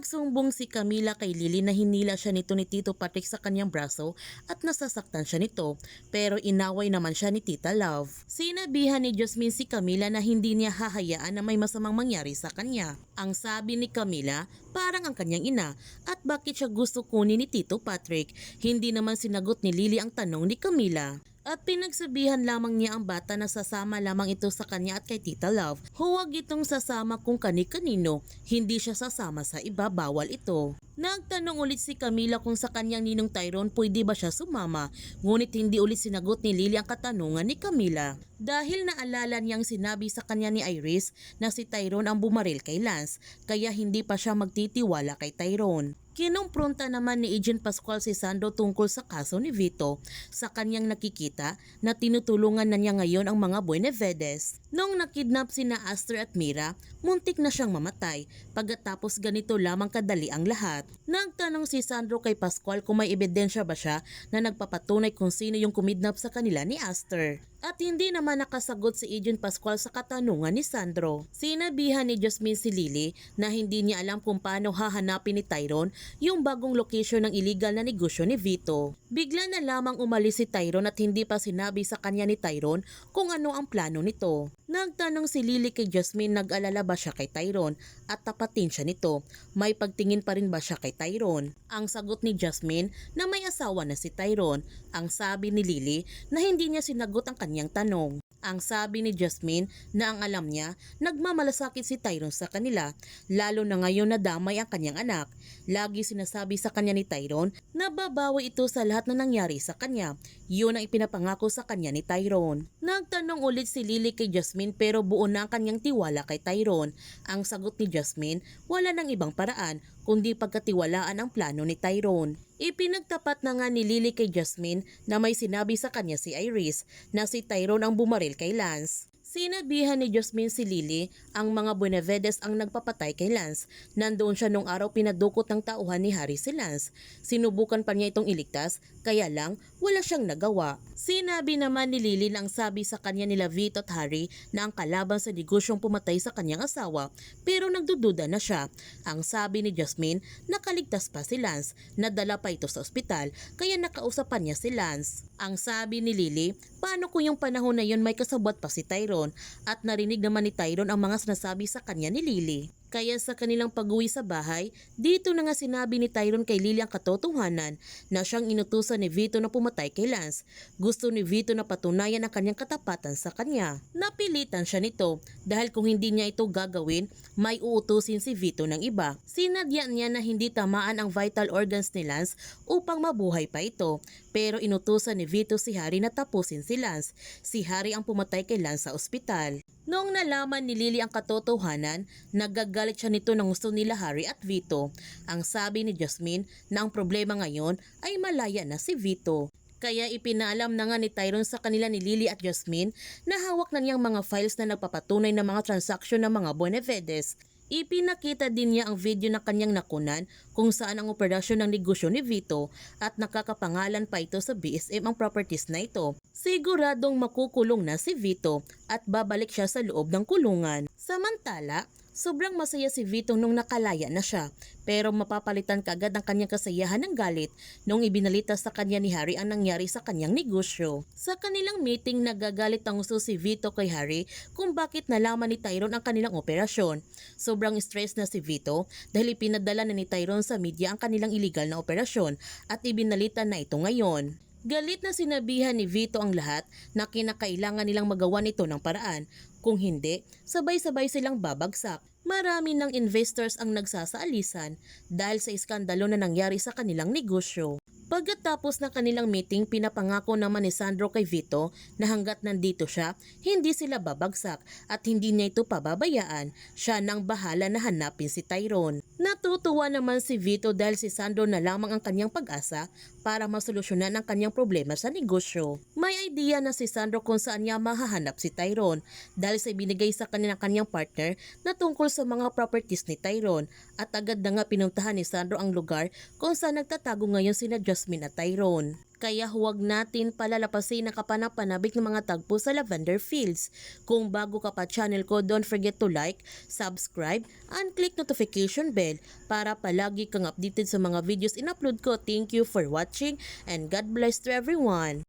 Nagsumbong si Camila kay Lily na hinila siya nito ni Tito Patrick sa kanyang braso at nasasaktan siya nito, pero inaway naman siya ni Tita Love. Sinabihan ni Jasmine si Camila na hindi niya hahayaan na may masamang mangyari sa kanya. Ang sabi ni Camila, parang ang kanyang ina, at bakit siya gusto kunin ni Tito Patrick. Hindi naman sinagot ni Lily ang tanong ni Camila. At pinagsabihan lamang niya ang bata na sasama lamang ito sa kanya at kay Tita Love. Huwag itong sasama kung kani-kanino, hindi siya sasama sa iba, bawal ito. Nagtanong ulit si Camila kung sa kanyang ninong Tyrone pwede ba siya sumama, ngunit hindi ulit sinagot ni Lily ang katanungan ni Camila. Dahil naalala niyang sinabi sa kanya ni Iris na si Tyrone ang bumaril kay Lance, kaya hindi pa siya magtitiwala kay Tyrone. Kinumpronta naman ni Agent Pascual si Sandro tungkol sa kaso ni Vito. Sa kanyang nakikita na tinutulungan na niya ngayon ang mga Buenavedes. Nung nakidnap sina Aster at Mira, muntik na siyang mamatay. Pagkatapos ganito lamang kadali ang lahat. Nagtanong si Sandro kay Pascual kung may ebidensya ba siya na nagpapatunay kung sino yung kumidnap sa kanila ni Aster. At hindi naman nakasagot si Agent Pascual sa katanungan ni Sandro. Sinabihan ni Jasmine si Lily na hindi niya alam kung paano hahanapin ni Tyrone yung bagong location ng illegal na negosyo ni Vito. Bigla na lamang umalis si Tyrone at hindi pa sinabi sa kanya ni Tyrone kung ano ang plano nito. Nagtanong si Lily kay Jasmine nag-alala ba siya kay Tyrone at tapatin siya nito. May pagtingin pa rin ba siya kay Tyrone? Ang sagot ni Jasmine na may asawa na si Tyrone. Ang sabi ni Lily na hindi niya sinagot ang kanyang tanong. Ang sabi ni Jasmine na ang alam niya, nagmamalasakit si Tyrone sa kanila, lalo na ngayon na damay ang kanyang anak. Lagi sinasabi sa kanya ni Tyrone na babawi ito sa lahat na nangyari sa kanya. Yun ang ipinapangako sa kanya ni Tyrone. Nagtanong ulit si Lily kay Jasmine pero buo na ang kanyang tiwala kay Tyrone. Ang sagot ni Jasmine, wala nang ibang paraan kundi pagkatiwalaan ang plano ni Tyrone. Ipinagtapat na nga ni Lily kay Jasmine na may sinabi sa kanya si Iris na si Tyrone ang bumaril kay Lance. Sinabihan ni Jasmine si Lily ang mga Buenavedes ang nagpapatay kay Lance. Nandoon siya nung araw pinadukot ng tauhan ni Harry si Lance. Sinubukan pa niya itong iligtas, kaya lang wala siyang nagawa. Sinabi naman ni Lily na ang sabi sa kanya nila Vito at Harry na ang kalaban sa negosyong pumatay sa kanyang asawa, pero nagdududa na siya. Ang sabi ni Jasmine, nakaligtas pa si Lance, nadala pa ito sa ospital, kaya nakausapan niya si Lance. Ang sabi ni Lily, paano kung yung panahon na yun may kasabwat pa si Tyrone at narinig naman ni Tyrone ang mga sinasabi sa kanya ni Lily. Kaya sa kanilang pag-uwi sa bahay, dito na nga sinabi ni Tyrone kay Lily ang katotohanan na siyang inutusan ni Vito na pumatay kay Lance. Gusto ni Vito na patunayan ang kanyang katapatan sa kanya. Napilitan siya nito dahil kung hindi niya ito gagawin, may uutusin si Vito ng iba. Sinadya niya na hindi tamaan ang vital organs ni Lance upang mabuhay pa ito. Pero inutusan ni Vito si Harry na tapusin si Lance. Si Harry ang pumatay kay Lance sa ospital. Noong nalaman ni Lily ang katotohanan, nagagalit siya nito ng gusto nila Harry at Vito. Ang sabi ni Jasmine na ang problema ngayon ay malaya na si Vito. Kaya ipinalam na nga ni Tyrone sa kanila ni Lily at Jasmine na hawak na niyang mga files na nagpapatunay ng mga transaksyon ng mga Buenavedes. Ipinakita din niya ang video na kanyang nakunan kung saan ang operasyon ng negosyo ni Vito at nakakapangalan pa ito sa BSM ang properties na ito. Siguradong makukulong na si Vito at babalik siya sa loob ng kulungan. Samantala, sobrang masaya si Vito nung nakalaya na siya, pero mapapalitan kaagad ang kanyang kasayahan ng galit nung ibinalita sa kanya ni Harry ang nangyari sa kanyang negosyo. Sa kanilang meeting, nagagalit ang gusto si Vito kay Harry kung bakit nalaman ni Tyrone ang kanilang operasyon. Sobrang stress na si Vito dahil ipinadala na ni Tyrone sa media ang kanilang illegal na operasyon at ibinalita na ito ngayon. Galit na sinabihan ni Vito ang lahat na kinakailangan nilang magawa nito ng paraan. Kung hindi, sabay-sabay silang babagsak. Marami ng investors ang nagsasaalisan dahil sa iskandalo na nangyari sa kanilang negosyo. Pagkatapos ng kanilang meeting, pinapangako naman ni Sandro kay Vito na hanggat nandito siya, hindi sila babagsak at hindi niya ito pababayaan. Siya nang bahala na hanapin si Tyrone. Natutuwa naman si Vito dahil si Sandro na lamang ang kanyang pag-asa para masolusyonan ang kanyang problema sa negosyo. May idea na si Sandro kung saan niya mahahanap si Tyrone dahil sa ibinigay sa kanya ng kanyang partner na tungkol sa mga properties ni Tyrone at agad na nga pinuntahan ni Sandro ang lugar kung saan nagtatago ngayon sina Jasmine at Tyrone. Kaya huwag natin palalapasin ang kapanapanabik ng mga tagpo sa lavender fields. Kung bago ka pa channel ko, don't forget to like, subscribe, and click notification bell para palagi kang updated sa mga videos in-upload ko. Thank you for watching and God bless to everyone.